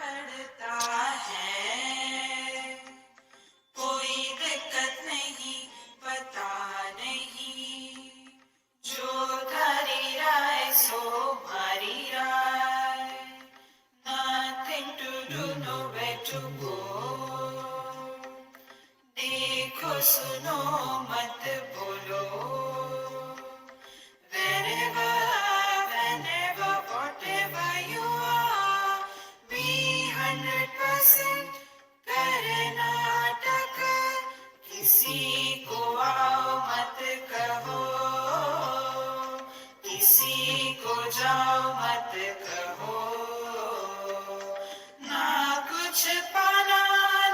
पड़ता है, कोई दिक्कत नहीं, पता नहीं, जो धारी राय सो भारी राय, nothing to do, nowhere to go, देखो सुनो मत बोलो, wherever, whenever, whatever you are, be 100% Karnataka, किसी को आओ मत कहो, किसी को जाओ मत कहो, ना कुछ पाना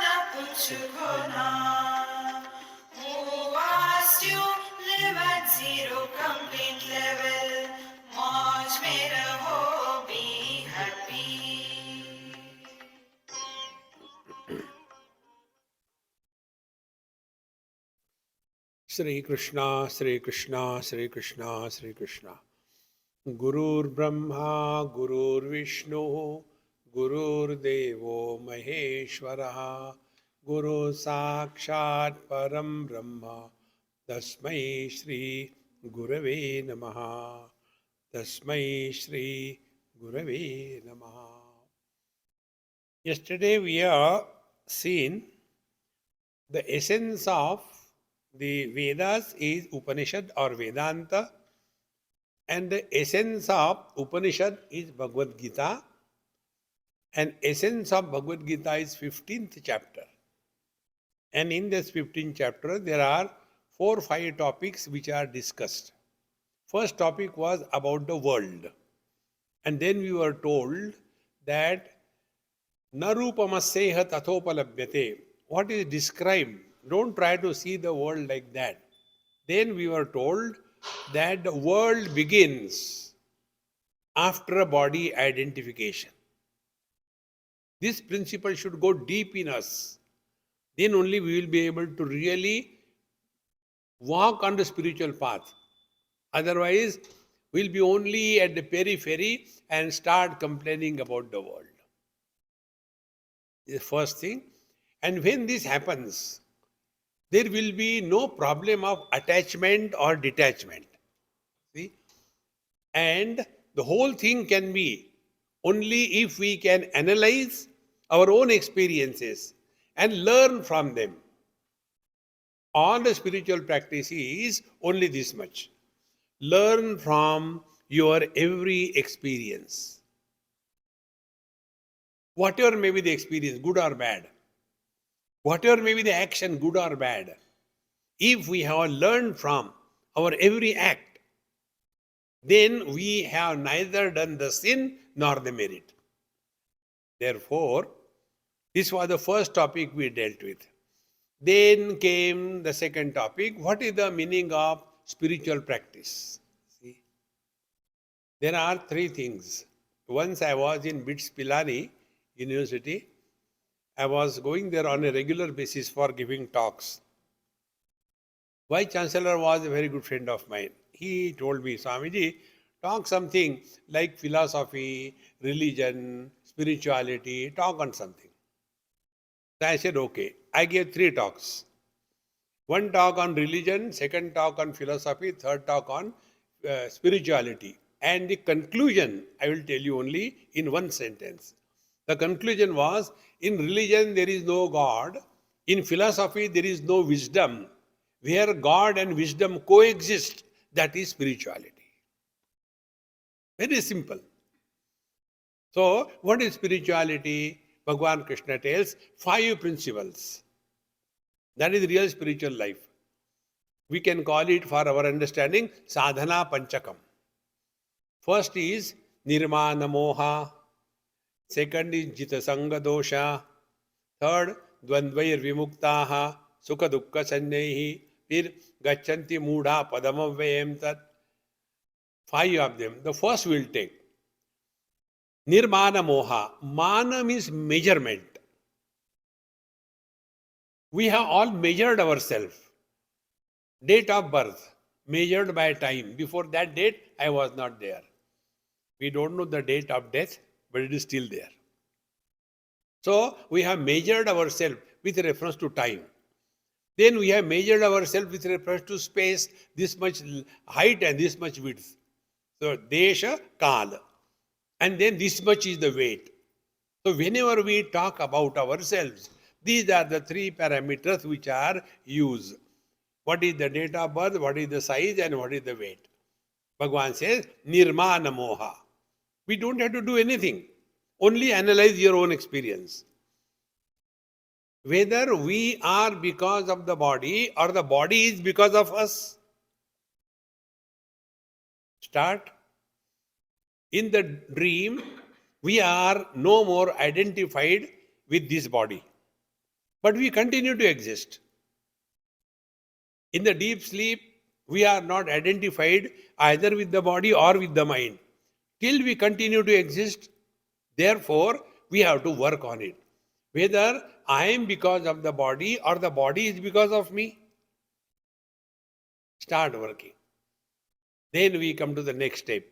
ना कुछ खोना, who asked you live at zero complete level, मौज में रहो, be happy. Shri Krishna, Shri Krishna, Shri Krishna, Shri Krishna. Gurur Brahma, Gurur Vishnu, Gurur Devo Maheshwaraha, Guru Sakshat Param Brahma, Tasmai Shri Gurave Namaha, Tasmai Shri Gurave Namaha. Yesterday we have seen the essence of the Vedas is Upanishad or Vedanta, and the essence of Upanishad is Bhagavad Gita, and essence of Bhagavad Gita is 15th chapter. And in this 15th chapter, there are 4 or 5 topics which are discussed. First topic was about the world. And then we were told that Narupamasseha tathopalabhyate. What is described? Don't try to see the world like that. Then we were told that the world begins after a body identification. This principle should go deep in us. Then only we will be able to really walk on the spiritual path. Otherwise, we'll be only at the periphery and start complaining about the world. The first thing. And when this happens, there will be no problem of attachment or detachment. See? And the whole thing can be only if we can analyze our own experiences and learn from them. All the spiritual practice is only this much. Learn from your every experience. Whatever may be the experience, good or bad. Whatever may be the action, good or bad, if we have learned from our every act, then we have neither done the sin nor the merit. Therefore, this was the first topic we dealt with. Then came the second topic. What is the meaning of spiritual practice? See, there are 3 things. Once I was in BITS Pilani University. I was going there on a regular basis for giving talks. Vice Chancellor was a very good friend of mine. He told me, Swamiji, talk something like philosophy, religion, spirituality, talk on something. So I said, okay. I gave 3 talks. 1 talk on religion, 2nd talk on philosophy, 3rd talk on spirituality. And the conclusion, I will tell you only in 1 sentence. The conclusion was, in religion there is no God, in philosophy there is no wisdom. Where God and wisdom coexist, that is spirituality. Very simple. So, what is spirituality? Bhagavan Krishna tells 5 principles. That is real spiritual life. We can call it, for our understanding, sadhana panchakam. First is nirmana moha. Second is jita sanga dosha. Third, dvandvair vimuktaha, sukha dukkha sanyaihi. Fir gachanti mudha padamavyayam tat. 5 of them. The first we'll take. Nirmana moha. Mana means measurement. We have all measured ourselves. Date of birth, measured by time. Before that date, I was not there. We don't know the date of death, but it is still there. So we have measured ourselves with reference to time. Then we have measured ourselves with reference to space, this much height and this much width. So desha, kala. And then this much is the weight. So whenever we talk about ourselves, these are the three parameters which are used. What is the date of birth, what is the size, and what is the weight? Bhagavan says, nirmana moha. We don't have to do anything. Only analyze your own experience. Whether we are because of the body or the body is because of us. Start. In the dream, we are no more identified with this body, but we continue to exist. In the deep sleep, we are not identified either with the body or with the mind. Till we continue to exist, therefore, we have to work on it. Whether I am because of the body or the body is because of me. Start working. Then we come to the next step.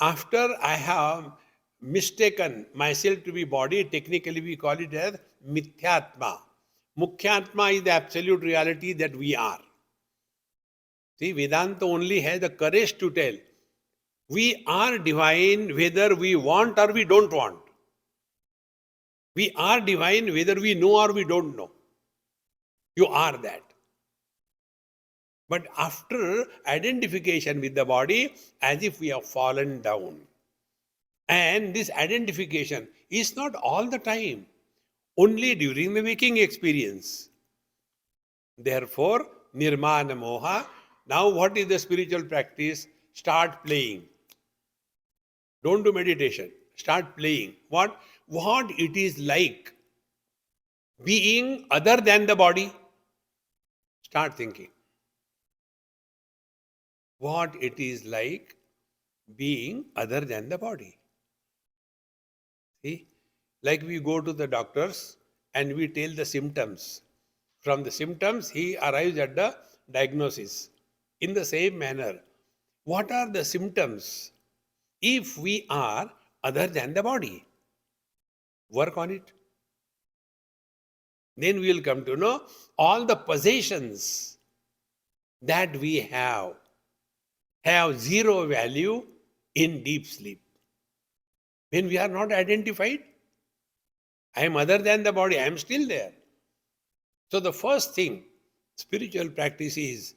After I have mistaken myself to be body, technically we call it as mithyatma. Mukhyatma is the absolute reality that we are. See, Vedanta only has the courage to tell, we are divine whether we want or we don't want. We are divine whether we know or we don't know. You are that. But after identification with the body, as if we have fallen down. And this identification is not all the time, only during the waking experience. Therefore, nirmana moha. Now what is the spiritual practice? Start playing. Don't do meditation. Start playing. What it is like being other than the body. Start thinking. What it is like being other than the body. See, like we go to the doctors and we tell the symptoms. From the symptoms, he arrives at the diagnosis. In the same manner, what are the symptoms if we are other than the body? Work on it. Then we will come to know all the possessions that we have zero value in deep sleep. When we are not identified, I am other than the body, I am still there. So the first thing, spiritual practice is,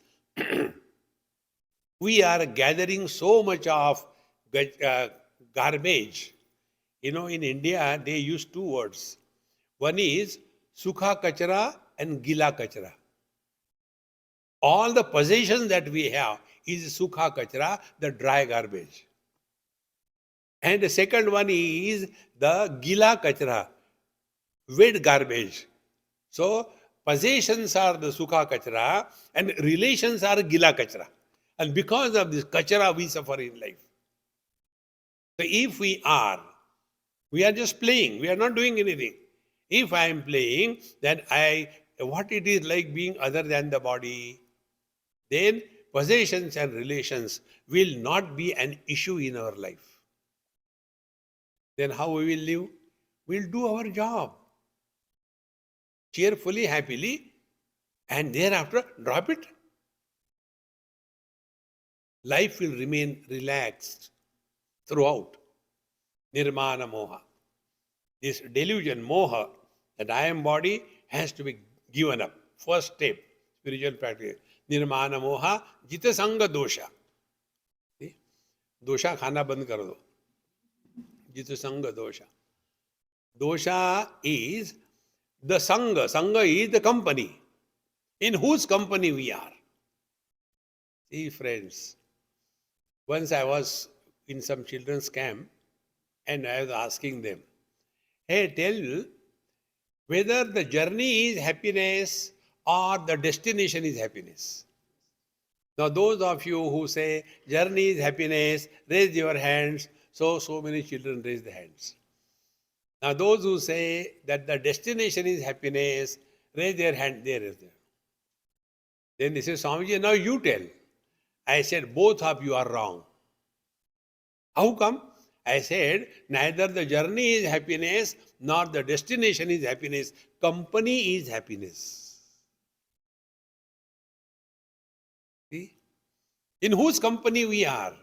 we are gathering so much of garbage. In India, they use two words. One is sukha kachra and gila kachra. All the possessions that we have is sukha kachra, the dry garbage. And the second one is the gila kachra, wet garbage. So, possessions are the sukha kachra and relations are gila kachra. And because of this kachra, we suffer in life. So, if we are just playing, we are not doing anything. If I am playing, then what it is like being other than the body, then possessions and relations will not be an issue in our life. Then how we will live? We'll do our job cheerfully, happily, and thereafter drop it. Life will remain relaxed throughout. Nirmana moha. This delusion, moha, that I am body has to be given up. First step, spiritual practice. Nirmana moha, jita sanga dosha. See? Dosha khana band kar do. Jita sanga dosha. Dosha is the sangha. Sangha is the company. In whose company we are. See, friends, once I was in some children's camp and I was asking them, hey, tell whether the journey is happiness or the destination is happiness. Now, those of you who say journey is happiness, raise your hands. So many children raise their hands. Now, those who say that the destination is happiness, raise their hand. There is there. Then they say, Swamiji, now you tell. I said, both of you are wrong. How come? I said, neither the journey is happiness, nor the destination is happiness. Company is happiness. See? In whose company we are.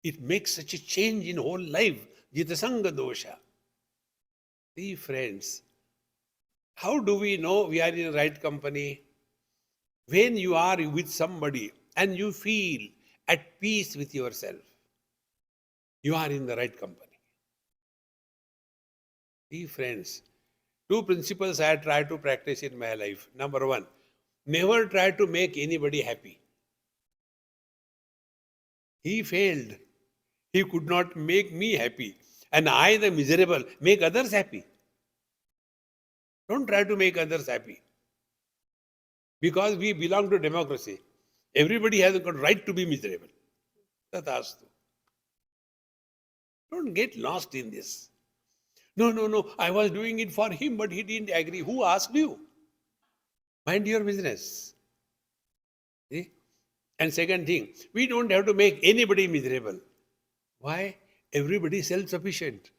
It makes such a change in whole life. Jitasanga dosha. See, friends, how do we know we are in the right company? When you are with somebody and you feel at peace with yourself, you are in the right company. See, friends, two principles I try to practice in my life. Number one, never try to make anybody happy. He failed. He could not make me happy. And I, the miserable, make others happy. Don't try to make others happy. Because we belong to democracy. Everybody has got right to be miserable. Tathastu. Don't get lost in this. No. I was doing it for him, but he didn't agree. Who asked you? Mind your business. See? And second thing, we don't have to make anybody miserable. Why? Everybody is self-sufficient.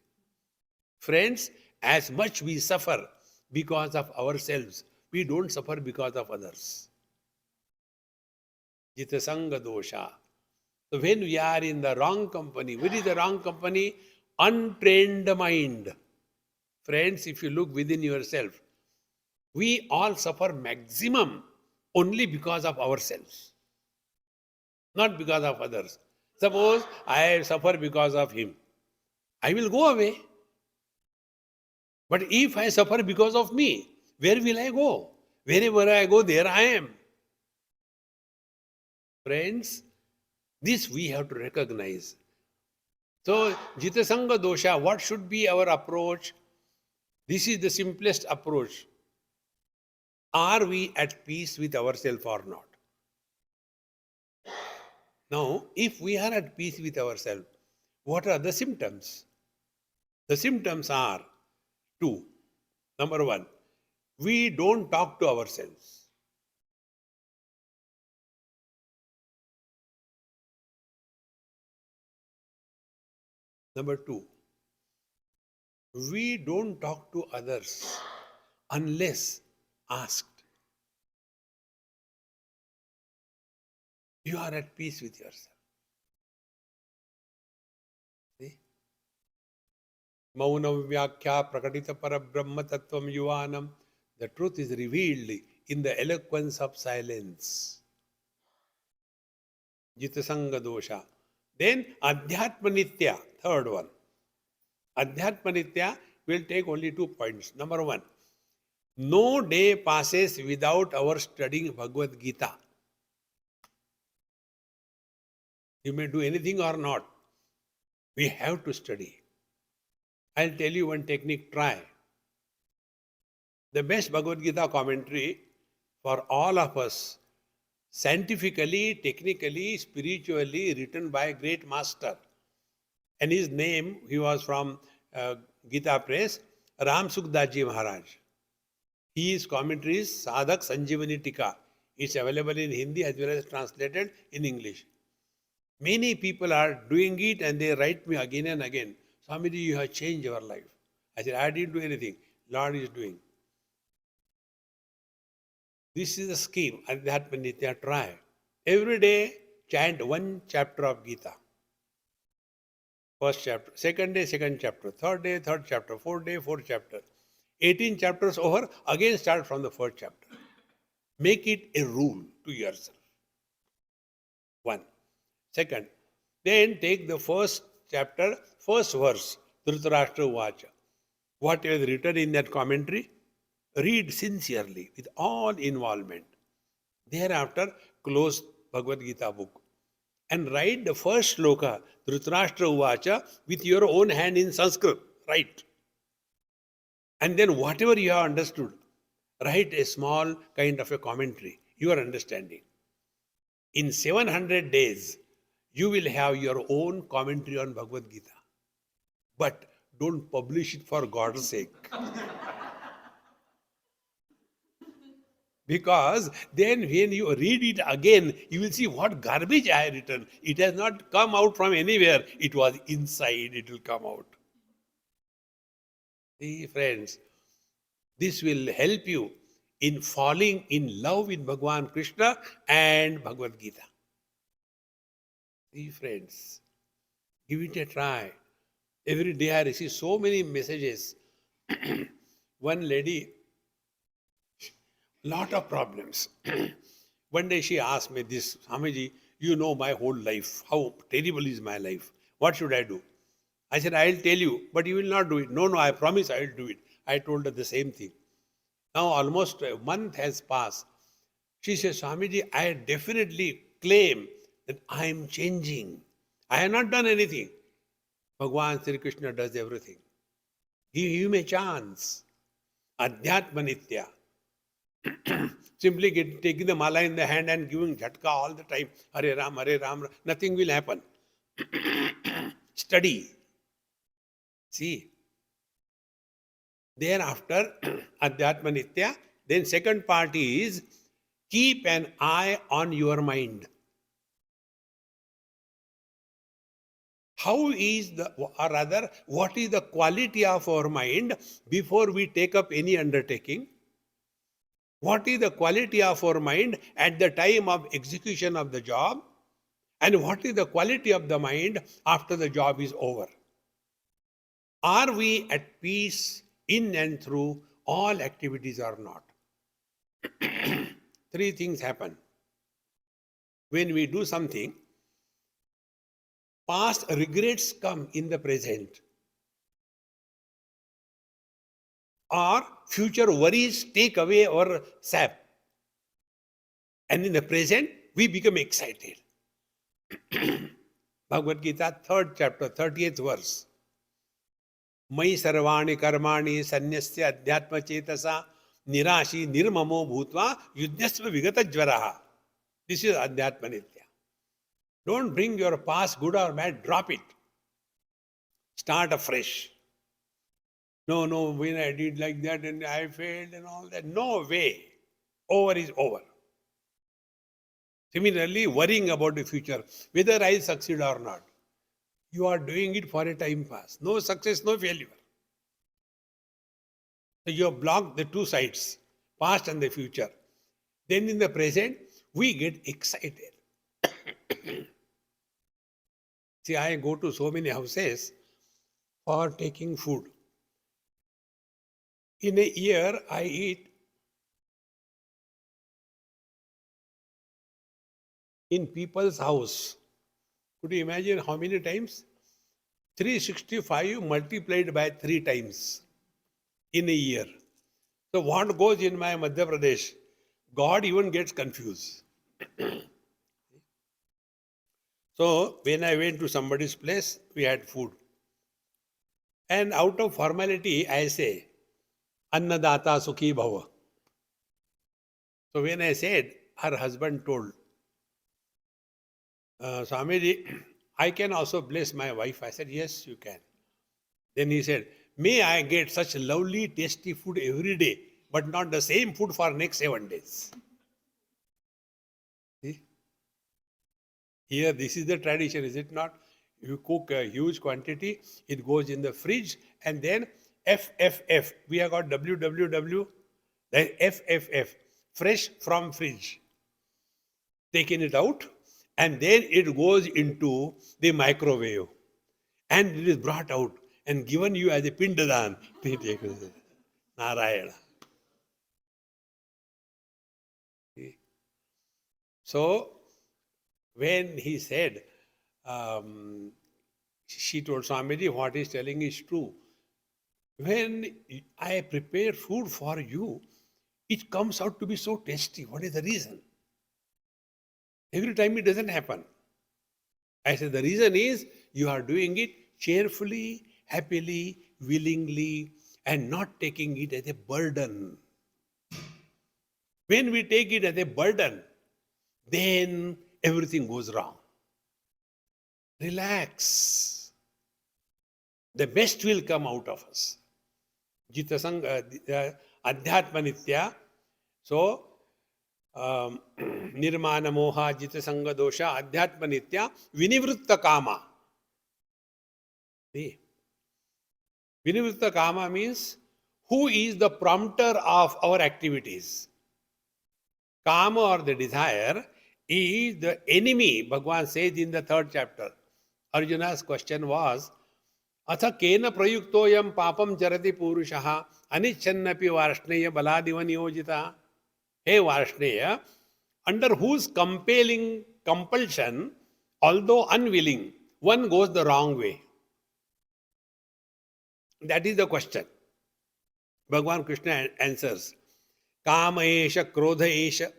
Friends, as much we suffer because of ourselves, we don't suffer because of others. Jitasanga dosha. So when we are in the wrong company, what is the wrong company? Untrained mind. Friends, if you look within yourself, we all suffer maximum only because of ourselves, not because of others. Suppose I suffer because of him, I will go away. But if I suffer because of me, where will I go? Wherever I go, there I am. Friends, this we have to recognize. So, Jitasanga dosha, what should be our approach? This is the simplest approach. Are we at peace with ourselves or not? Now, if we are at peace with ourselves, what are the symptoms? The symptoms are two. Number one, we don't talk to ourselves. Number two, we don't talk to others unless asked. You are at peace with yourself. See? Maunam vyakya prakatita parabrahma tattvam yuvanam. The truth is revealed in the eloquence of silence. Jitasanga dosha. Then Adhyatma Nitya, third one. Adhyatma Nitya will take only 2 points. Number one, no day passes without our studying Bhagavad Gita. You may do anything or not. We have to study. I'll tell you one technique, try. The best Bhagavad Gita commentary for all of us, scientifically, technically, spiritually, written by a great master. And his name, he was from Gita Press, Ram Sukdaji Maharaj. His commentary is Sadhak Sanjivani Tika. It's available in Hindi as well as translated in English. Many people are doing it and they write me again and again, Swamiji, you have changed your life. I said, I didn't do anything. Lord is doing. This is the scheme. Adhyatma Nitya, try. Every day, chant one chapter of Gita. First chapter. Second day, second chapter. Third day, third chapter. Fourth day, fourth chapter. 18 chapters over, again start from the first chapter. Make it a rule to yourself. One. Second, then take the first chapter, first verse, Dhritarashtra Vacha. What is written in that commentary, read sincerely with all involvement. Thereafter, close Bhagavad Gita book and write the first shloka, Dhritarashtra Vacha, with your own hand in Sanskrit. Write. And then whatever you have understood, write a small kind of a commentary, your understanding. In 700 days, you will have your own commentary on Bhagavad Gita. But don't publish it for God's sake. Because then when you read it again, you will see what garbage I have written. It has not come out from anywhere. It was inside, it will come out. See, friends, this will help you in falling in love with Bhagavan Krishna and Bhagavad Gita. See, friends, give it a try. Every day I receive so many messages. One lady, lot of problems. One day she asked me this, Swamiji, you know my whole life. How terrible is my life? What should I do? I said, I'll tell you, but you will not do it. No, no, I promise I will do it. I told her the same thing. Now almost a month has passed. She says, Swamiji, I definitely claim that I am changing. I have not done anything. Bhagavan Sri Krishna does everything. Give him a chance. Adhyatma Nitya. Simply taking the mala in the hand and giving jhatka all the time. Hare Ram, nothing will happen. Study. See. Thereafter, Adhyatma Nitya. Then second part is, keep an eye on your mind. How is what is the quality of our mind before we take up any undertaking? What is the quality of our mind at the time of execution of the job? And what is the quality of the mind after the job is over? Are we at peace in and through all activities or not? Three things happen. When we do something, past regrets come in the present, or future worries take away our sap. And in the present, we become excited. Bhagavad Gita, 3rd chapter, 30th verse. Mai sarvani karmani sanyasya adhyatma chetasa nirashi nirmamo bhutva yudhyasva vigata jvaraha. This is Adhyatma Nitya. Don't bring your past, good or bad, drop it. Start afresh. No, when I did like that and I failed and all that. No way. Over is over. Similarly, worrying about the future, whether I succeed or not. You are doing it for a time pass. No success, no failure. So you have blocked the two sides, past and the future. Then in the present, we get excited. See, I go to so many houses for taking food. In a year, I eat in people's house. Could you imagine how many times? 365 multiplied by 3 times in a year. So what goes in my Madhya Pradesh? God even gets confused. So when I went to somebody's place, we had food. And out of formality, I say, Annadata Sukhi Bhava. So when I said, her husband told, Swamiji, I can also bless my wife. I said, yes, you can. Then he said, may I get such lovely, tasty food every day, but not the same food for next 7 days. See? Here, this is the tradition, is it not? You cook a huge quantity, it goes in the fridge, and then FFF. We have got WWW, then FFF, fresh from fridge. Taken it out, and then it goes into the microwave. And it is brought out and given you as a pindadan. Narayana. So, when he said, she told Swamiji, what he's telling is true. When I prepare food for you, it comes out to be so tasty. What is the reason? Every time it doesn't happen. I said, the reason is you are doing it cheerfully, happily, willingly, and not taking it as a burden. When we take it as a burden, then everything goes wrong. Relax. The best will come out of us. Gita Sangha, Adhyatma Nitya. So, Nirmana moha jita sanga dosha adhyatma nitya vinivritta kama. See, vinivritta kama means who is the prompter of our activities. Kama or the desire is the enemy, Bhagwan says in the 3rd chapter. Arjuna's question was, Atha kena prayuktoyam papam charati purushaha anichannapi varshneya baladiva niyojita. Hey Varshneya, under whose compulsion, although unwilling, one goes the wrong way. That is the question. Bhagavan Krishna answers, Kama esha, Krodha esha,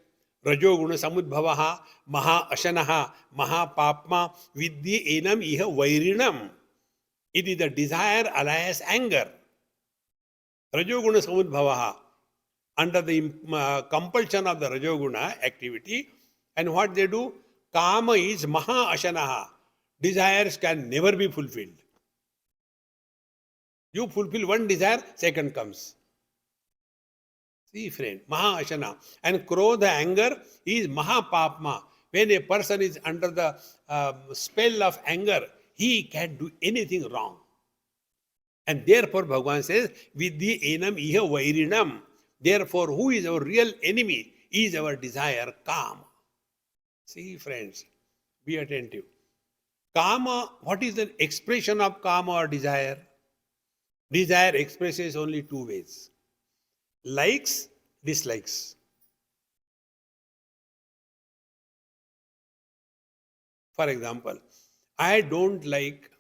Rajoguna samudbhavaha, Maha ashanaha, Maha papma, Vidhi enam iha vairinam. It is the desire alias anger. Rajoguna samudbhavaha, under the compulsion of the Rajoguna activity. And what they do? Kama is Maha ashanaha. Desires can never be fulfilled. You fulfill one desire, second comes. See, friend, Maha Ashana. And Krodha, anger, is Maha Papma. When a person is under the spell of anger, he can do anything wrong. And therefore, Bhagavan says, Vidhi enam iha vairinam. Therefore, who is our real enemy is our desire, Kama. See, friends, be attentive. Kama, what is the expression of Kama or desire? Desire expresses only two ways. Likes, dislikes. For example, I don't like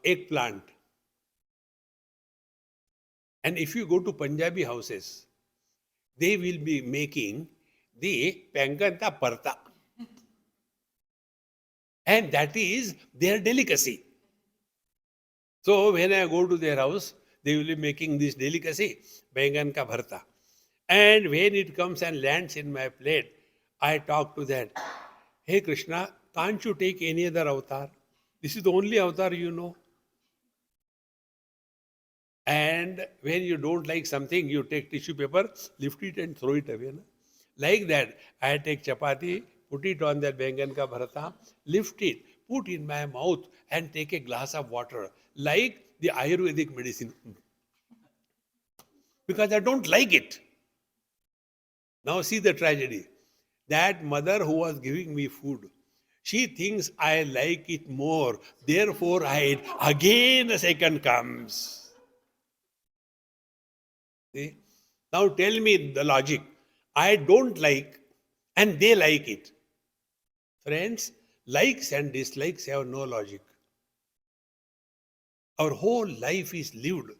eggplant. And if you go to Punjabi houses, they will be making the panganta parta. And that is their delicacy. So when I go to their house, they will be making this delicacy, Bengan ka bharta. And when it comes and lands in my plate, I talk to that. Hey Krishna, can't you take any other avatar? This is the only avatar you know. And when you don't like something, you take tissue paper, lift it and throw it away. Na? Like that, I take chapati, put it on that Bengan ka bharta, lift it, put in my mouth and take a glass of water. Like the Ayurvedic medicine. Because I don't like it. Now see the tragedy. That mother who was giving me food, she thinks I like it more. Therefore I eat. Again a second comes. See? Now tell me the logic. I don't like and they like it. Friends, likes and dislikes have no logic. Our whole life is lived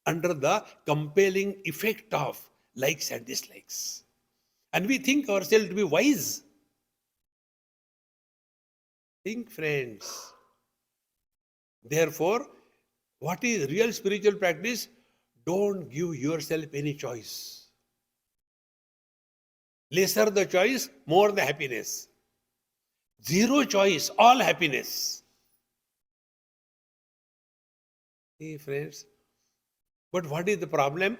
under the compelling effect of likes and dislikes. And we think ourselves to be wise. Think, friends. Therefore, what is real spiritual practice? Don't give yourself any choice. Lesser the choice, more the happiness. Zero choice, all happiness. See, friends. But what is the problem?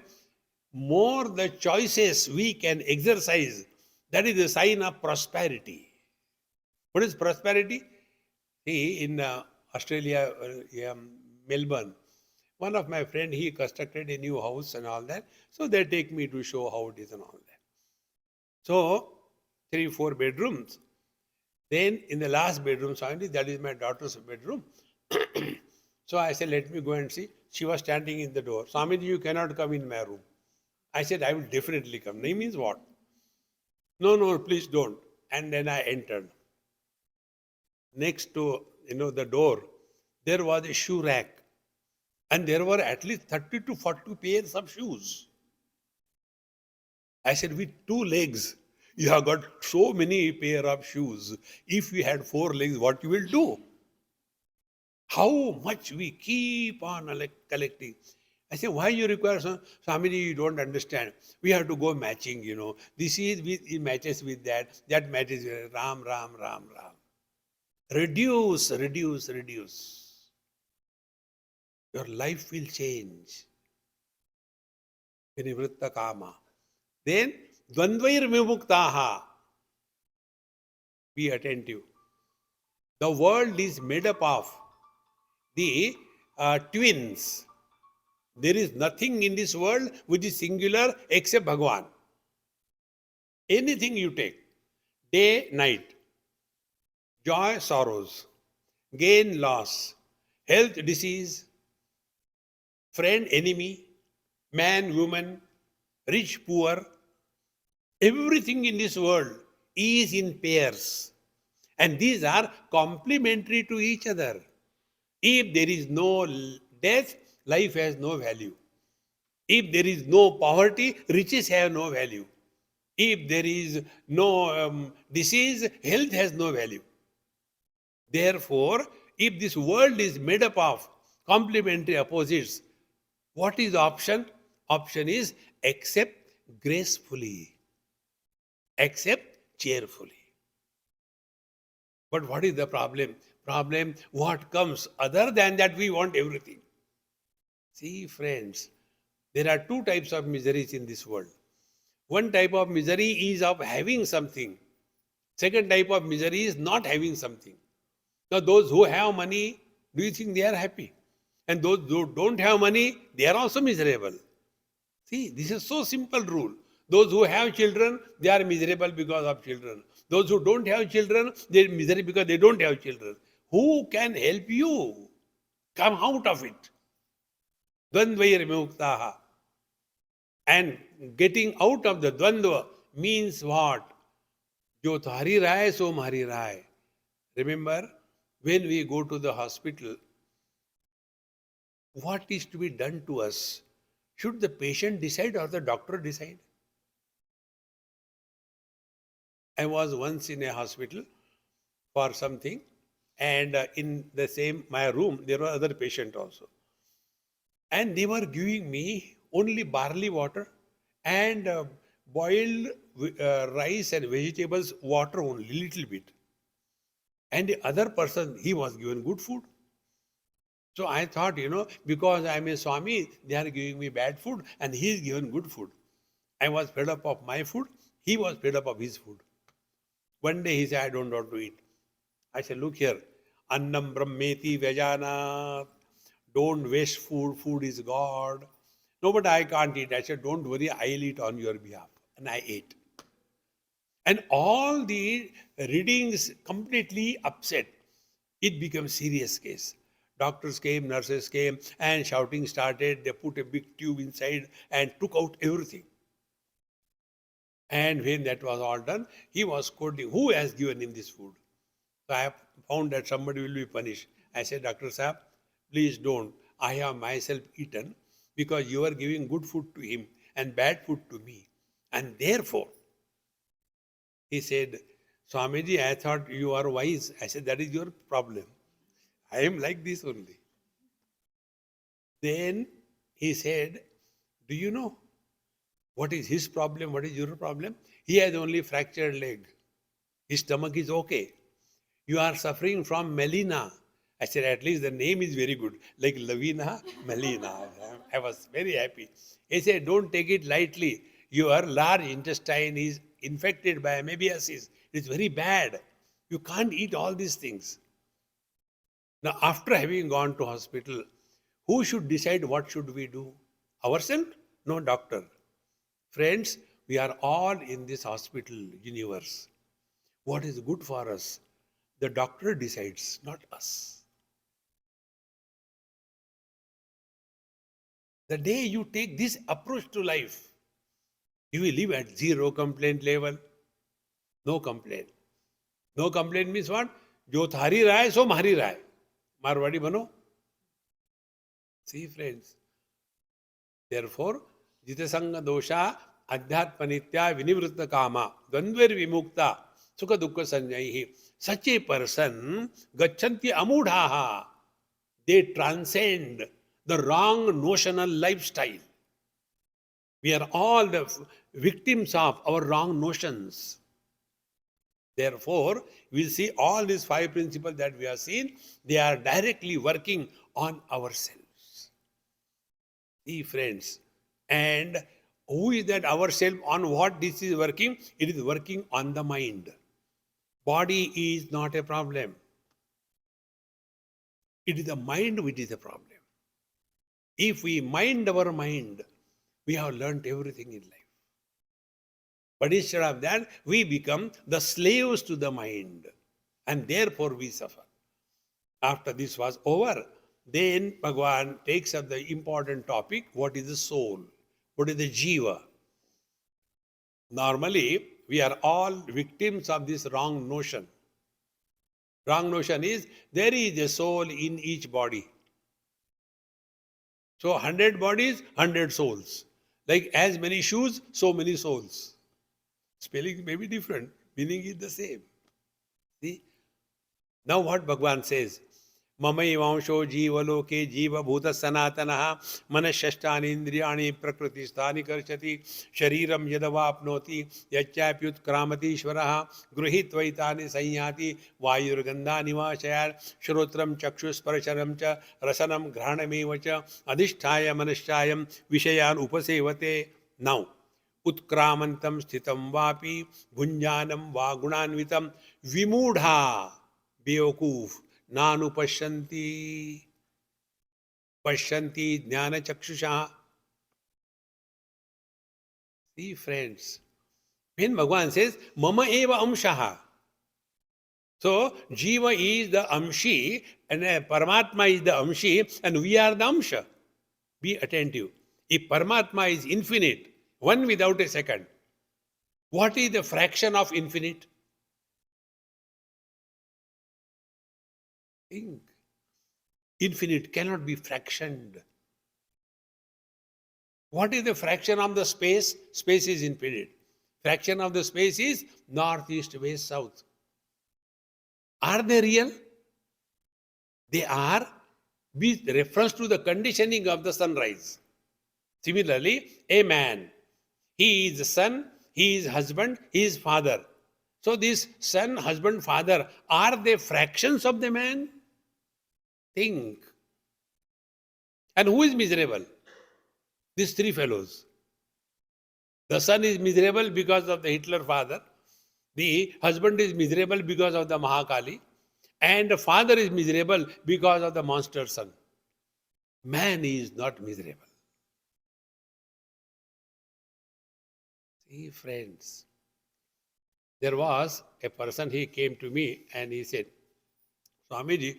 More the choices we can exercise, that is a sign of prosperity. What is prosperity? See, in Australia, Melbourne, one of my friend, he constructed a new house and all that. So they take me to show how it is and all that. So, 3-4 bedrooms. Then in the last bedroom, Swami, that is my daughter's bedroom. So I said, let me go and see. She was standing in the door. Swamiji, you cannot come in my room. I said, I will definitely come. He means what? No, please don't. And then I entered. Next to, the door, there was a shoe rack. And there were at least 30 to 40 pairs of shoes. I said, with 2 legs, you have got so many pair of shoes. If you had 4 legs, what you will do? How much we keep on collecting. I say, why you require some? Swamiji, you don't understand. We have to go matching, This is it matches with that. That matches with Ram. Reduce. Your life will change. Vinivritta Kama. Then Dvandvair vimuktaha. Be attentive. The world is made up of the twins. There is nothing in this world which is singular except Bhagavan. Anything you take, day, night, joy, sorrows, gain, loss, health, disease, friend, enemy, man, woman, rich, poor, everything in this world is in pairs. And these are complementary to each other. If there is no death, life has no value. If there is no poverty, riches have no value. If there is no disease, health has no value. Therefore, if this world is made up of complementary opposites, what is the option? Option is accept gracefully, accept cheerfully. But what is the problem? Problem, what comes other than that we want everything. See, friends, there are two types of miseries in this world. One type of misery is of having something. Second type of misery is not having something. Now, those who have money, do you think they are happy? And those who don't have money, they are also miserable. See, this is so simple rule. Those who have children, they are miserable because of children. Those who don't have children, they are miserable because they don't have children. Who can help you come out of it? Dvandvair vimuktaha. And getting out of the dvandva means what? Jo thari raay, so mari raay. Remember, when we go to the hospital, what is to be done to us? Should the patient decide or the doctor decide? I was once in a hospital for something, and in the same my room there were other patients also, and they were giving me only barley water and boiled rice and vegetables water only, little bit. And the other person, he was given good food. So I thought, because I am a Swami, they are giving me bad food and he is given good food. I was fed up of my food, he was fed up of his food. One day he said, I don't want to eat. I said, look here, Annam Brahmeti Vyajana, don't waste food, food is God. No, but I can't eat. I said, don't worry, I'll eat on your behalf. And I ate. And all the readings completely upset. It became serious case. Doctors came, nurses came, and shouting started. They put a big tube inside and took out everything. And when that was all done, he was scolding, who has given him this food? So I found that somebody will be punished. I said, Dr. Saab, please don't. I have myself eaten because you are giving good food to him and bad food to me. And therefore, he said, Swamiji, I thought you are wise. I said, that is your problem. I am like this only. Then he said, do you know what is his problem? What is your problem? He has only fractured leg. His stomach is okay. You are suffering from melina. I said, at least the name is very good. Like Lavina, melina. I was very happy. He said, don't take it lightly. Your large intestine is infected by amoebiasis. It's very bad. You can't eat all these things. Now, after having gone to hospital, who should decide what should we do? Ourselves? No doctor. Friends, we are all in this hospital universe. What is good for us? The doctor decides, not us. The day you take this approach to life, you will live at zero complaint level. No complaint. No complaint means what? Jo thari raay, so mari raay. Marwadi bano. See, friends. Therefore, jitasanga dosha adhyatmanitya vinivritta kama dvandver vimukta sukha dukkha sanjaihi. Such a person gachanti amudhaha. They transcend the wrong notional lifestyle. We are all the victims of our wrong notions. Therefore, we'll see all these 5 principles that we have seen, they are directly working on ourselves. See, friends, and Who is that ourself? On what this is working? It is working on the mind. Body is not a problem. It is the mind which is the problem. If we mind our mind, we have learnt everything in life. But instead of that, we become the slaves to the mind. And therefore we suffer. After this was over, then Bhagavan takes up the important topic, what is the soul? What is the jiva? Normally, we are all victims of this wrong notion. Wrong notion is, there is a soul in each body. So 100 bodies, 100 souls. Like as many shoes, so many souls. Spelling may be different, meaning is the same. See? Now what Bhagavan says, Mamayvansho jivaloke jiva bhuta sanatanaha manashashtanindriyani prakritisthani karshati shariram yadavapnoti yachapyut kramatishvaraha gruhitvaitani sanyati vayurgandha nivashayar shrotram chakshusparasharam cha rasanam ghranameva cha adhisthaya manashayam vishayan upasevate. Now, उत्क्रामंतम स्थितम वापि भुंजानम वा गुणान्वितम विमूढ़ा बेवकूफ नानुपश्यन्ति पश्यन्ति ज्ञान चक्षुषा. See friends, when Bhagavan says mama eva amshaha, so jiva is the amshi and Paramatma is the amshi and we are the amsha. Be attentive. If Paramatma is infinite, one without a second, what is the fraction of infinite? Think. Infinite cannot be fractioned. What is the fraction of the space? Space is infinite. Fraction of the space is north, east, west, south. Are they real? They are with reference to the conditioning of the sunrise. Similarly, a man, he is the son, he is husband, he is father. So this son, husband, father, are they fractions of the man? Think. And who is miserable? These three fellows. The son is miserable because of the Hitler father. The husband is miserable because of the Mahakali. And the father is miserable because of the monster son. Man is not miserable. See, friends, there was a person, he came to me and he said, Swamiji,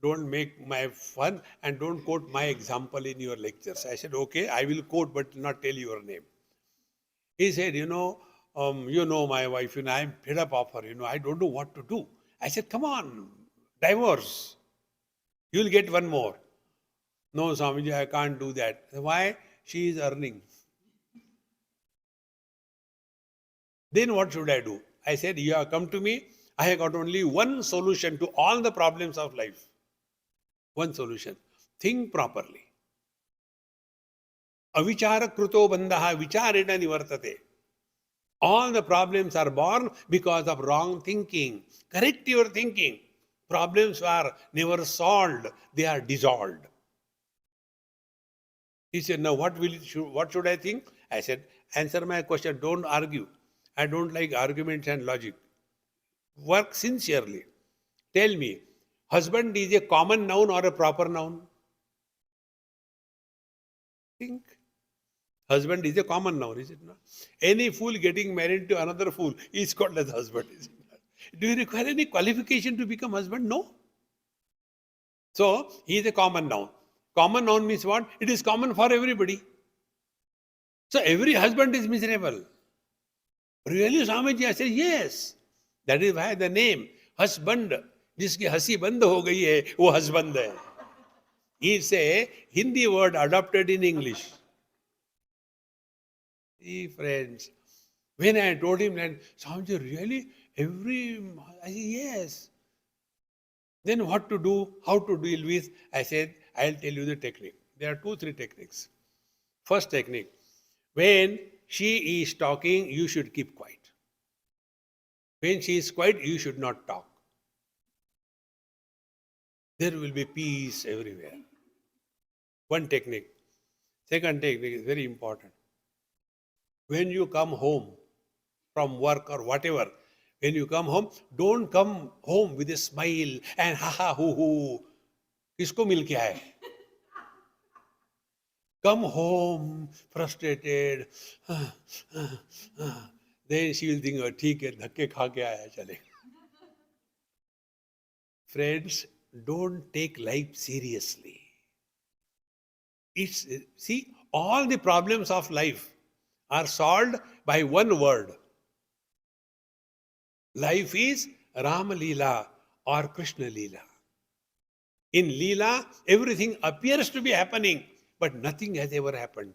don't make my fun and don't quote my example in your lectures. I said, okay, I will quote but not tell your name. He said, you know my wife, I'm fed up of her, I don't know what to do. I said, come on, divorce. You'll get one more. No, Swamiji, I can't do that. Why? She is earning. Then what should I do? I said, you have come to me. I have got only one solution to all the problems of life. One solution. Think properly. Avichara kruto bandhaha vicharena nivartate. All the problems are born because of wrong thinking. Correct your thinking. Problems are never solved. They are dissolved. He said, now what should I think? I said, answer my question. Don't argue. I don't like arguments and logic. Work sincerely. Tell me, husband is a common noun or a proper noun? Think. Husband is a common noun, is it not? Any fool getting married to another fool is called as husband, is it not? Do you require any qualification to become husband? No. So, he is a common noun. Common noun means what? It is common for everybody. So, every husband is miserable. Really, Swamiji? I said, yes. That is why the name, husband, जिसकी हंसी बंद हो गई है, वो husband है. It's a Hindi word adopted in English. See, friends, when I told him that, Swamiji, really? I said, yes. Then what to do, how to deal with? I said, I'll tell you the technique. There are 2-3 techniques. First technique, when she is talking, you should keep quiet. When she is quiet, you should not talk. There will be peace everywhere. One technique. Second technique is very important. When you come home from work or whatever, when you come home, don't come home with a smile and ha ha hoo hoo. किसको मिल के आए? Come home frustrated. Then she will think, ठीक है, धक्के खा के आया, चले. Friends, don't take life seriously. See, all the problems of life are solved by one word. Life is Rama Leela or Krishna Leela. In Leela, everything appears to be happening, but nothing has ever happened.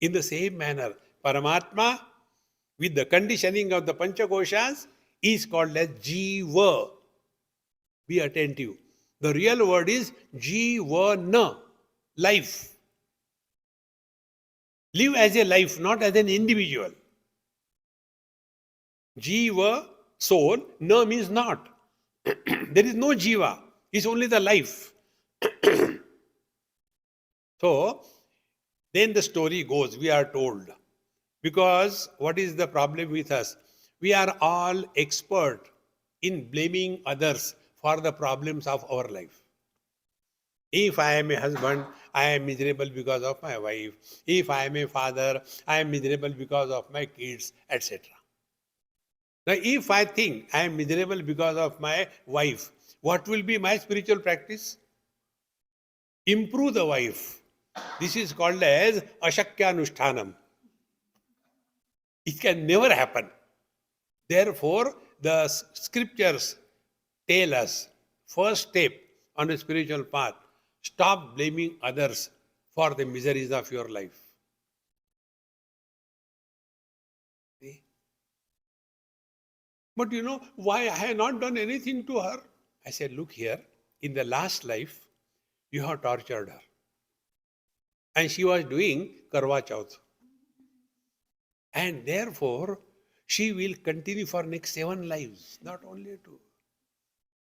In the same manner, Paramatma, with the conditioning of the Panchakoshas, is called as Jiva. Be attentive. The real word is Jivana, life. Live as a life, not as an individual. Jiva, soul, na means not. There is no jiva, it's only the life. So, then the story goes, we are told. Because what is the problem with us? We are all expert in blaming others for the problems of our life. If I am a husband, I am miserable because of my wife. If I am a father, I am miserable because of my kids, etc. Now, if I think I am miserable because of my wife, what will be my spiritual practice? Improve the wife. This is called as Ashakyanushtanam. It can never happen. Therefore, the scriptures tell us, first step on a spiritual path, stop blaming others for the miseries of your life. See? But you know, why I have not done anything to her? I said, look here, in the last life, you have tortured her. And she was doing Karwa Chauth. And therefore, she will continue for next 7 lives, not only 2.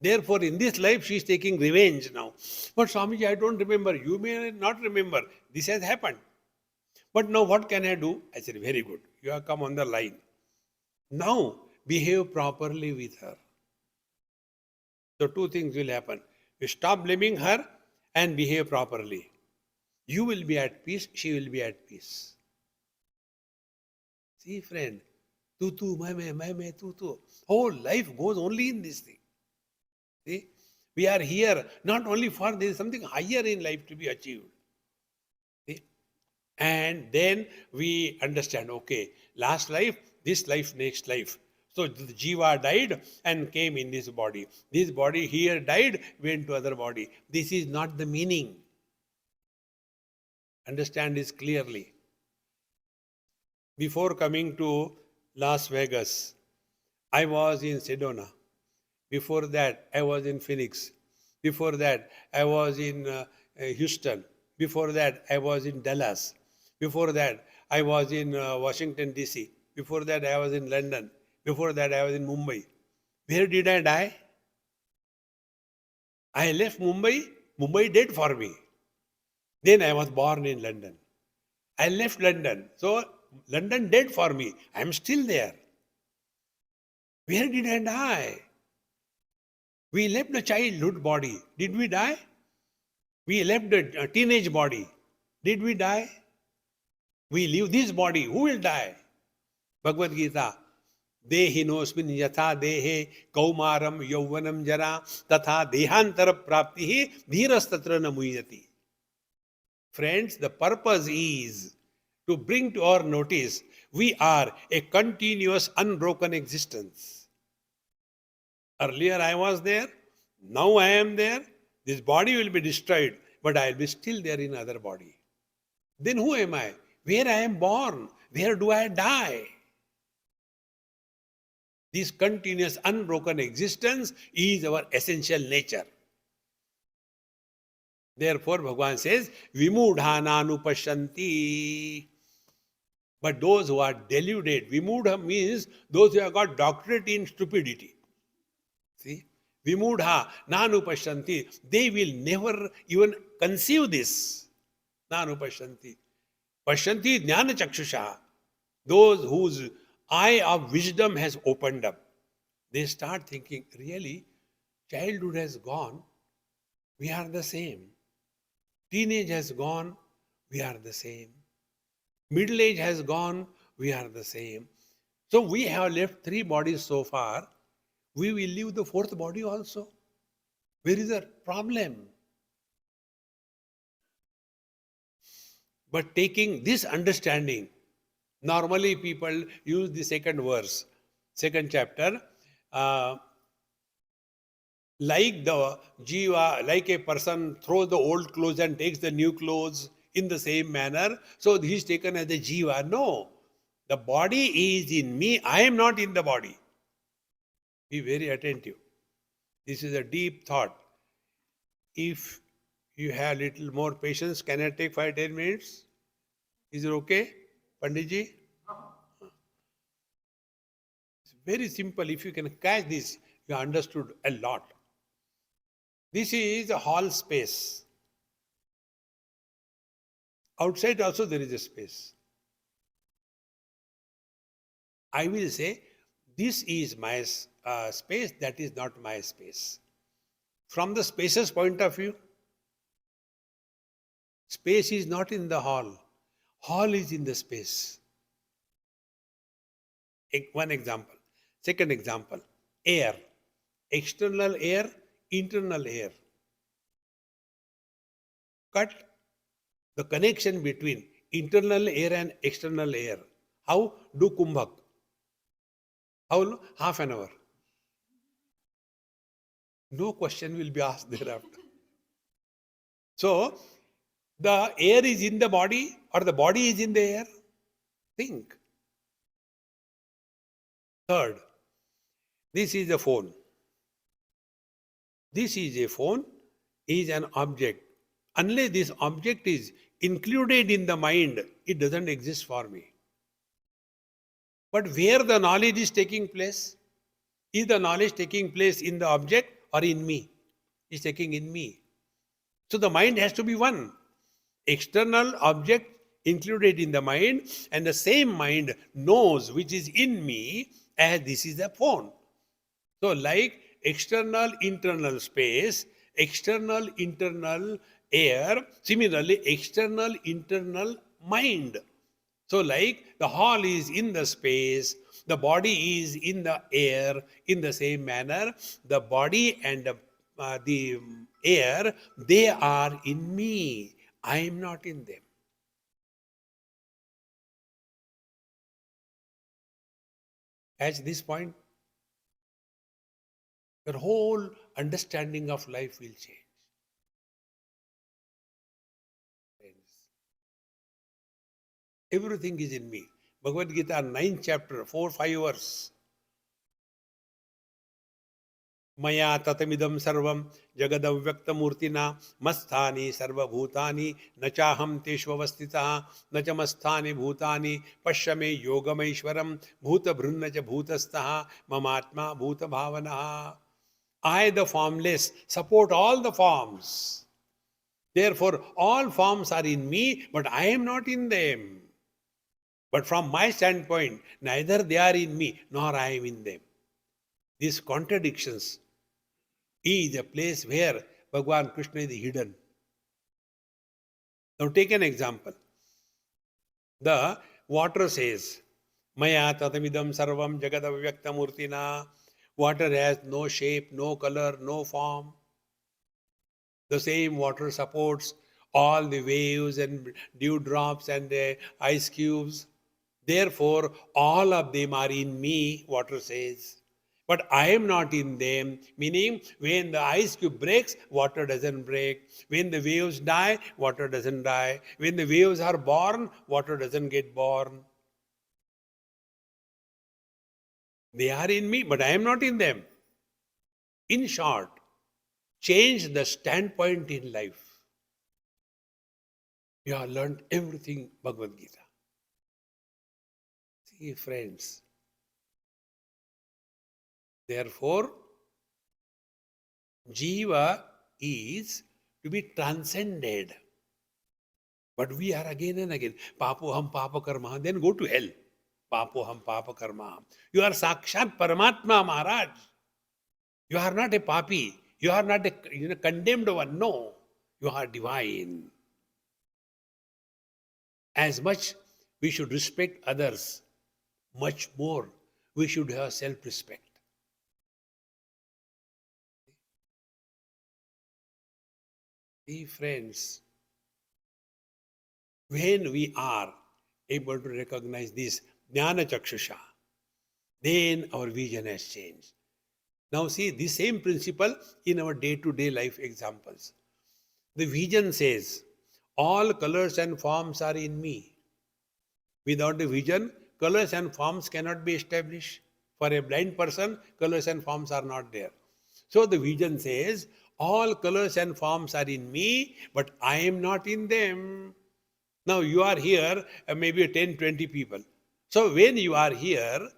Therefore, in this life, she is taking revenge now. But Swamiji, I don't remember. You may not remember. This has happened. But now what can I do? I said, very good. You have come on the line. Now, behave properly with her. So 2 things will happen. You stop blaming her and behave properly. You will be at peace, she will be at peace. See, friend, tu, my, tu. Whole life goes only in this thing. See, we are here not only for there is something higher in life to be achieved. See? And then we understand, okay, last life, this life, next life. So the Jiva died and came in this body. This body here died, went to other body. This is not the meaning. Understand this clearly. Before coming to Las Vegas, I was in Sedona. Before that, I was in Phoenix. Before that, I was in Houston. Before that, I was in Dallas. Before that, I was in Washington, D.C. Before that, I was in London. Before that, I was in Mumbai. Where did I die? I left Mumbai. Mumbai dead for me. Then I was born in London. I left London. So London dead for me. I am still there. Where did I die? We left the childhood body. Did we die? We left the teenage body. Did we die? We leave this body. Who will die? Bhagavad Gita. Dehinosmin yatha dehe kaumaram yauvanam jara tatha dehantara praptihi dhirastatra namuyati. Friends, the purpose is to bring to our notice we are a continuous unbroken existence. Earlier I was there, now I am there, this body will be destroyed, but I will be still there in other body. Then who am I? Where I am born? Where do I die? This continuous unbroken existence is our essential nature. Therefore, Bhagavan says, Vimudhananupashanti. But those who are deluded, Vimudha means those who have got doctorate in stupidity. See? Vimudha nanupashanti. They will never even conceive this. Nanupashanti. Pashyanti jnana chakshusha. Those whose eye of wisdom has opened up, they start thinking, really, childhood has gone, we are the same. Teenage has gone, we are the same. Middle age has gone, we are the same. So we have left three bodies so far. We will leave the fourth body also. Where is the problem? But taking this understanding, normally people use the second verse, second chapter, uh, like the jiva, like a person throws the old clothes and takes the new clothes in the same manner. So he is taken as a jiva. No, the body is in me. I am not in the body. Be very attentive. This is a deep thought. If you have little more patience, can I take 5-10 minutes? Is it okay, Panditji? It's very simple. If you can catch this, you understood a lot. This is a hall space. Outside also there is a space. I will say, this is my space, that is not my space. From the space's point of view, space is not in the hall. Hall is in the space. One example. Second example, air. External air, internal air. Cut the connection between internal air and external air. How? Do kumbhak. How long? Half an hour. No question will be asked thereafter. So, the air is in the body or the body is in the air? Think. Third, this is a phone. This is a phone, is an object. Unless this object is included in the mind, it doesn't exist for me. But where the knowledge is taking place? Is the knowledge taking place in the object or in me? It's taking in me. So the mind has to be one. External object included in the mind, and the same mind knows which is in me as this is a phone. So like external internal space, external internal air, similarly external internal mind. So like the hall is in the space, the body is in the air, in the same manner, the body and the air, they are in me. I am not in them. At this point, your whole understanding of life will change. Everything is in me. Bhagavad Gita, 9th chapter, 4-5 verse. Maya tatamidam sarvam jagadavyaktamurtina masthani sarvabhutani nachaham teshvavastita nachamasthani bhutani pashyame yogameshwaram bhuta bhrunnacha bhutastaha mamatma bhuta bhavanaha. I, the formless, support all the forms. Therefore, all forms are in me, but I am not in them. But from my standpoint, neither they are in me, nor I am in them. These contradictions is a place where Bhagavan Krishna is hidden. Now take an example. The water says, Maya tatamidam sarvam jagadavyaktamurtina. Water has no shape, no color, no form. The same water supports all the waves and dewdrops and ice cubes. Therefore, all of them are in me, water says. But I am not in them, meaning when the ice cube breaks, water doesn't break. When the waves die, water doesn't die. When the waves are born, water doesn't get born. They are in me, but I am not in them. In short, change the standpoint in life. You have learned everything Bhagavad Gita. See, friends, therefore, Jiva is to be transcended. But we are again and again, papoham papa karma, then go to hell. Papoham papa karma. You are Sakshat Paramatma Maharaj. You are not a papi. You are not a condemned one. No, you are divine. As much we should respect others, much more we should have self-respect. See, friends, when we are able to recognize this jnana chakshusha, then our vision has changed. Now see, the same principle in our day-to-day life examples. The vision says, all colors and forms are in me. Without a vision, colors and forms cannot be established. For a blind person, colors and forms are not there. So the vision says, all colors and forms are in me, but I am not in them. Now you are here, maybe 10, 20 people. So when you are here,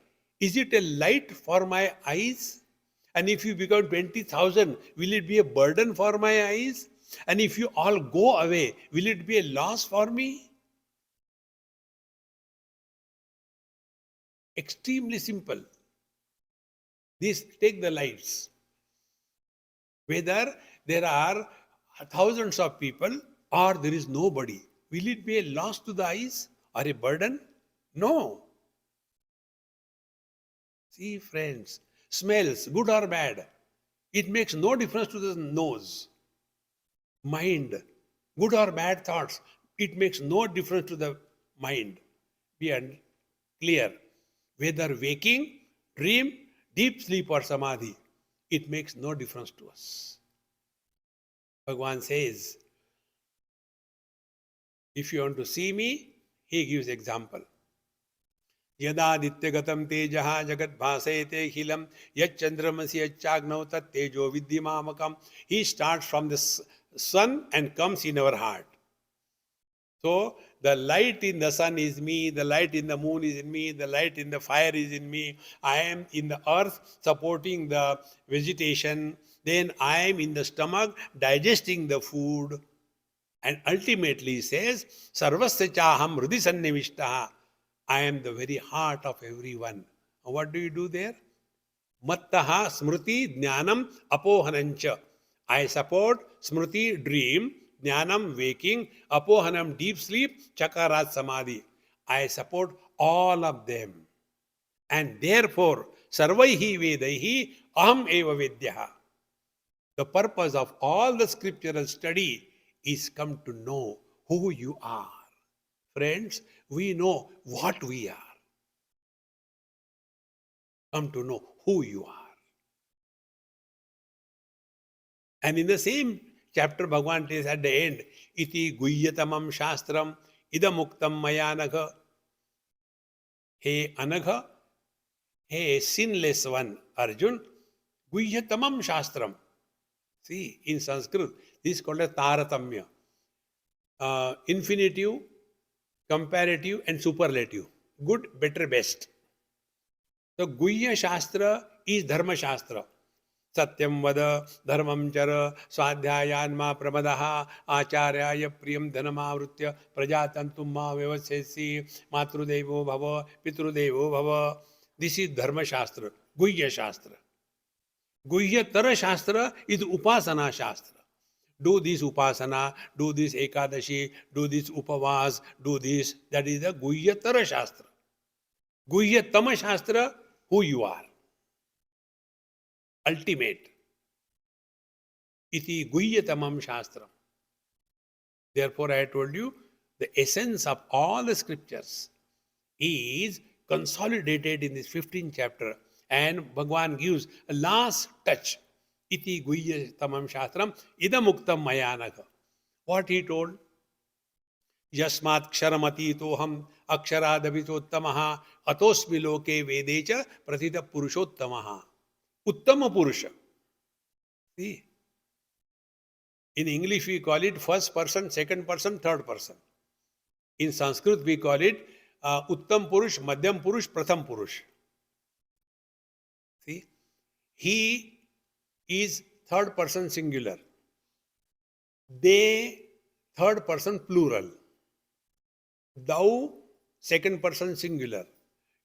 is it a light for my eyes? And if you become 20,000, will it be a burden for my eyes? And if you all go away, will it be a loss for me? Extremely simple. This, take the lights. Whether there are thousands of people or there is nobody, will it be a loss to the eyes or a burden? No. See, friends, smells, good or bad, it makes no difference to the nose. Mind, good or bad thoughts, it makes no difference to the mind. Be clear. Whether waking, dream, deep sleep or samadhi, it makes no difference to us. Bhagavan says, if you want to see me, he gives example. Yadadityagatam tejaha jagat bhasayate khilam yachandramasi yachagnav tat tejo vidhimamakam. He starts from the sun and comes in our heart. So the light in the sun is me, the light in the moon is in me, the light in the fire is in me. I am in the earth supporting the vegetation. Then I am in the stomach digesting the food. And ultimately he says, Sarvasya chaham hrudi sannivishtaha. I am the very heart of everyone. What do you do there? Mattaha smriti jnanam apohanancha. I support smriti, dream, jnanam, waking, apohanam, deep sleep, chakarat, samadhi. I support all of them. And therefore, sarvaihi vedaihi aham eva vedyaha. The purpose of all the scriptural study is come to know who you are. Friends, we know what we are. Come to know who you are. And in the same chapter, Bhagavan says at the end, iti guyyatamam shastram idamuktam mayanagha. Hey Anagha, hey sinless one, Arjun, guyyatamam shastram. See, in Sanskrit, this is called a taratamya. Infinitive, comparative and superlative. Good, better, best. So Guhya Shastra is Dharma Shastra. Satyam vada, dharmam chara, swadhyayanma pramadaha, acharyaya priyam dhanamavritya, prajatantum ma vyavasesi, matrudevo bhava, pitrudevo bhava. This is Dharma Shastra, Guhya Shastra. Guhya Tara Shastra is Upasana Shastra. Do this Upasana, do this Ekadashi, do this Upavas, do this. That is the Guhya Tara Shastra. Guhya Tama Shastra, who you are. Ultimate. Iti Guhyatamam Shastram. Therefore, I told you, the essence of all the scriptures is consolidated in this 15th chapter. And Bhagavan gives a last touch. Iti Guhyatamam Shastram, idamuktam mayanaka. What he told? Yasmat ksharamati toham aksharadabhitottamaha atosmi loke vedecha prathita purushottamaha. Uttama Purusha. See, in English we call it first person, second person, third person. In Sanskrit we call it Uttam Purush, Madhyam Purush, Pratham Purush. See, he is third person singular. They, third person plural. Thou, second person singular.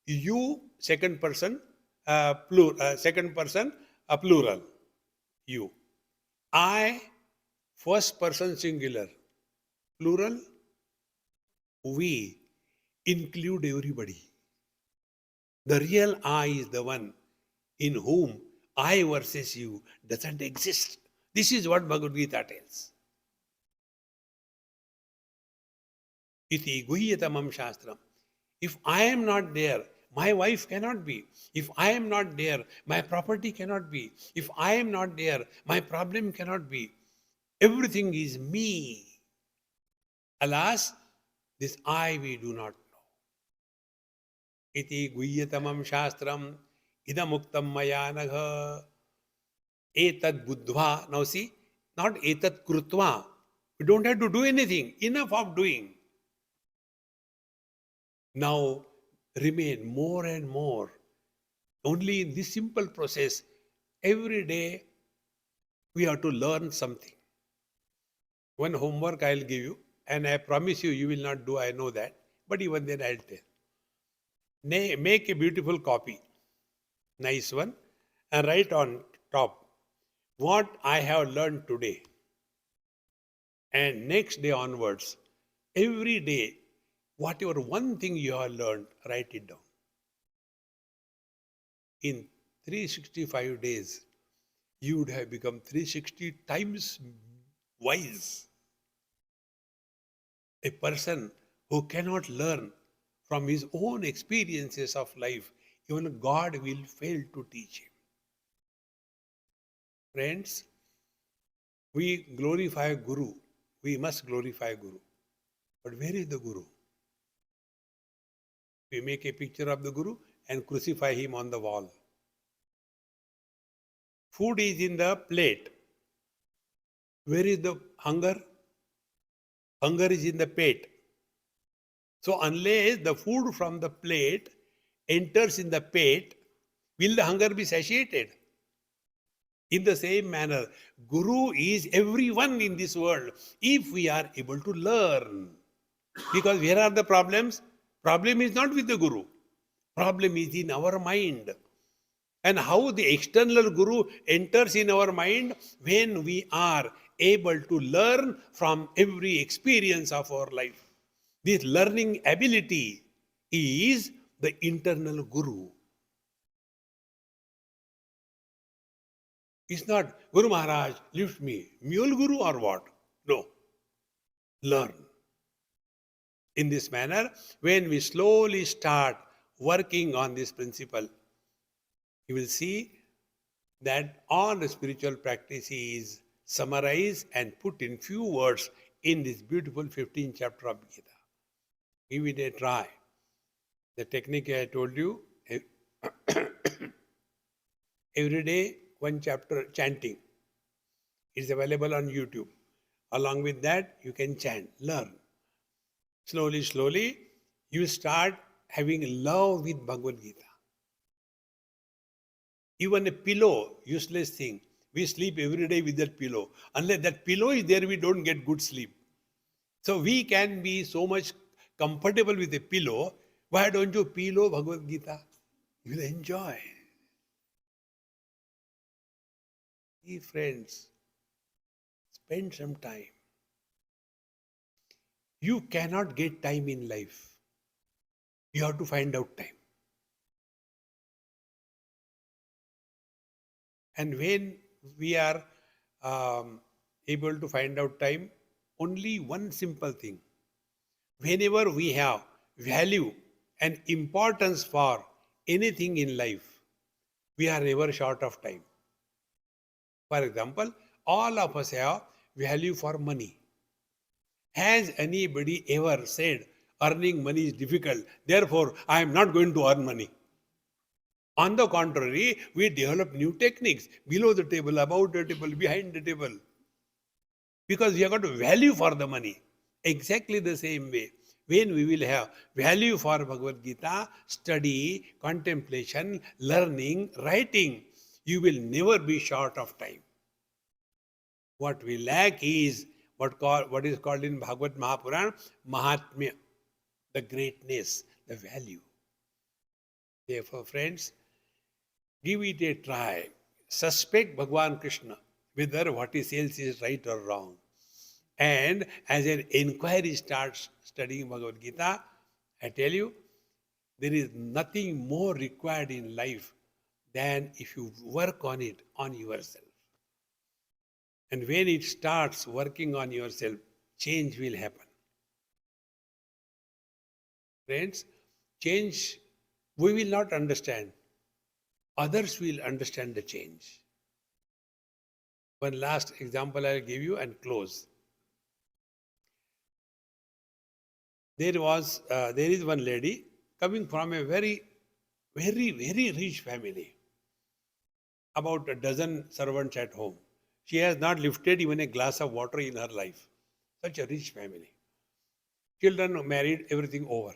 You, second person second person plural. You. I, first person singular. Plural. We include everybody. The real I is the one in whom I versus you doesn't exist. This is what Bhagavad Gita tells. Iti guhyatamam shastram. If I am not there, my wife cannot be. If I am not there, my property cannot be. If I am not there, my problem cannot be. Everything is me. Alas, this I we do not know. Iti guhyatamam shastram idamuktam maya nagha etat buddhva. Now see, not etat krutva. We don't have to do anything. Enough of doing. Now remain more and more. Only in this simple process, every day we have to learn something. One homework I'll give you, and I promise you, you will not do, I know that, but even then I'll tell. Make a beautiful copy, nice one, and write on top what I have learned today. And next day onwards, every day, whatever one thing you have learned, write it down. In 365 days, you would have become 360 times wise. A person who cannot learn from his own experiences of life, even God will fail to teach him. Friends, we glorify Guru. We must glorify Guru. But where is the Guru? We make a picture of the Guru and crucify him on the wall. Food is in the plate. Where is the hunger? Hunger is in the pate. So unless the food from the plate enters in the pate, will the hunger be satiated? In the same manner, Guru is everyone in this world if we are able to learn. Because where are the problems? Problem is not with the Guru. Problem is in our mind. And how the external Guru enters in our mind when we are able to learn from every experience of our life. This learning ability is the internal Guru. It's not, Guru Maharaj, lift me. Mule Guru or what? No. Learn. In this manner, when we slowly start working on this principle, you will see that all the spiritual practice is summarized and put in few words in this beautiful 15th chapter of Gita. Give it a try. The technique I told you, every day one chapter chanting. It is available on YouTube. Along with that, you can chant, learn. Slowly, slowly, you start having love with Bhagavad Gita. Even a pillow, useless thing. We sleep every day with that pillow. Unless that pillow is there, we don't get good sleep. So we can be so much comfortable with a pillow. Why don't you pillow Bhagavad Gita? You will enjoy. Hey friends, spend some time. You cannot get time in life. You have to find out time. And when we are able to find out time, only one simple thing. Whenever we have value and importance for anything in life, we are never short of time. For example, all of us have value for money. Has anybody ever said earning money is difficult, therefore I am not going to earn money? On the contrary, we develop new techniques below the table, above the table, behind the table. Because we have got value for the money. Exactly the same way. When we will have value for Bhagavad Gita, study, contemplation, learning, writing, you will never be short of time. What we lack is what is called in Bhagavad Mahapuran, Mahatmya. the greatness, the value. Therefore, friends, give it a try. Suspect Bhagwan Krishna, whether what he says is right or wrong. And as an inquiry starts studying Bhagavad Gita, I tell you, there is nothing more required in life than if you work on it on yourself. And when it starts working on yourself, change will happen. Friends, change we will not understand. Others will understand the change. One last example I'll give you and close. There is one lady coming from a very, very, very rich family. About a dozen servants at home. She has not lifted even a glass of water in her life. Such a rich family. Children married, everything over.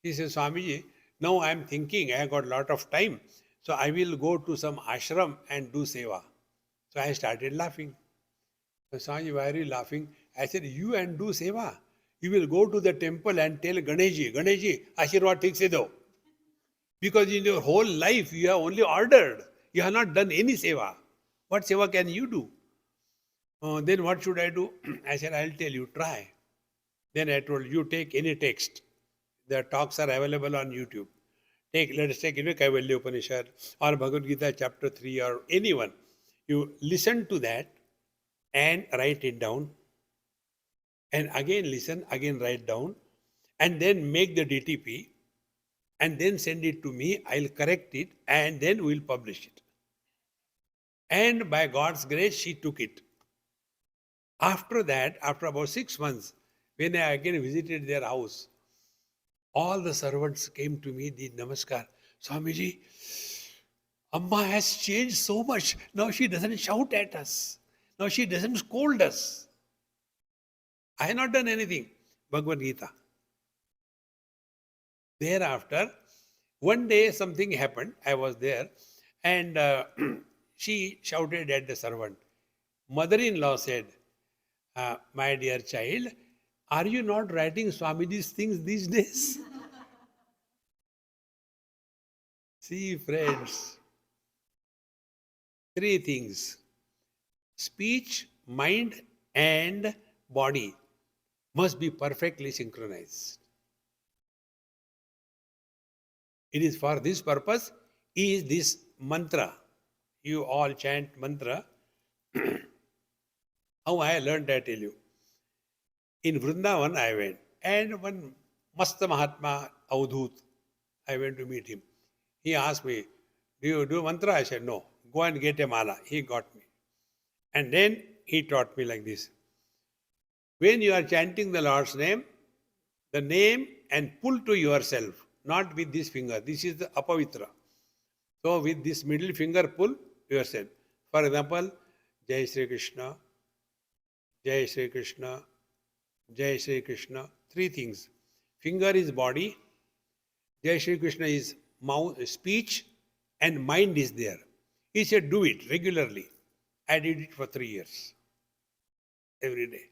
She says, Swamiji, now I am thinking I got a lot of time, so I will go to some ashram and do seva. So I started laughing. So, Swamiji, why are you laughing? I said, you and do seva. You will go to the temple and tell Ganeshji, Ashirwad thik se do. Because in your whole life you have only ordered. You have not done any seva. What seva can you do? Then what should I do? I said, I'll tell you, try. Then I told you, take any text. The talks are available on YouTube. Let us take Kaivalya Upanishad or Bhagavad Gita chapter 3 or anyone. You listen to that and write it down. And again listen, again write down. And then make the DTP. And then send it to me. I'll correct it. And then we'll publish it. And by God's grace, she took it. After that, after about 6 months, when I again visited their house, all the servants came to me, did namaskar. Swamiji, Amma has changed so much. Now she doesn't shout at us. Now she doesn't scold us. I have not done anything. Bhagavad Gita. Thereafter, one day something happened. I was there and she shouted at the servant. Mother-in-law said, my dear child, are you not writing Swamiji's things these days? See, friends, 3 things. Speech, mind, and body must be perfectly synchronized. It is for this purpose is this mantra. You all chant mantra. How I learned, I tell you. In Vrindavan I went, and one Masta Mahatma Avdhut, I went to meet him. He asked me, do you do mantra? I said, no. Go and get a mala. He got me. And then he taught me like this. When you are chanting the Lord's name, the name and pull to yourself, not with this finger. This is the apavitra. So with this middle finger, pull yourself. For example, Jai Shri Krishna, Jai Shri Krishna, Jai Shri Krishna. 3 things. Finger is body, Jai Shri Krishna is mouth, speech, and mind is there. He said, do it regularly. I did it for 3 years. Every day.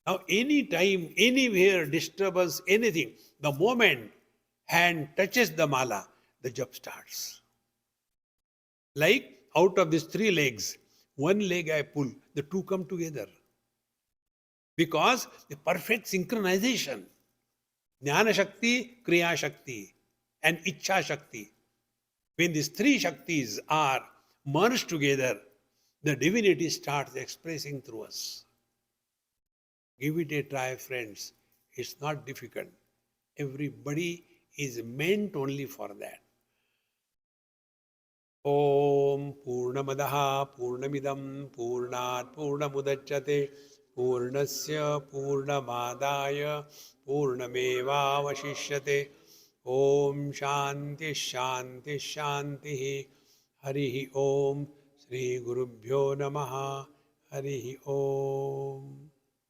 Now, anytime, anywhere, disturbance, anything, the moment hand touches the mala, the jap starts. Like out of these 3 legs, one leg I pull, the 2 come together. Because the perfect synchronization. Jnana Shakti, Kriya Shakti, and Ichha Shakti. When these 3 Shaktis are merged together, the divinity starts expressing through us. Give it a try, friends. It's not difficult. Everybody is meant only for that. Om Purnamadaha Purnamidam Purnat Purnamudachyate Purnasya Purnamadaya Purnamevavashishyate. Om Shanti Shanti Shanti. Harihi Om. Shri Gurubhyo Namaha. Harihi Om.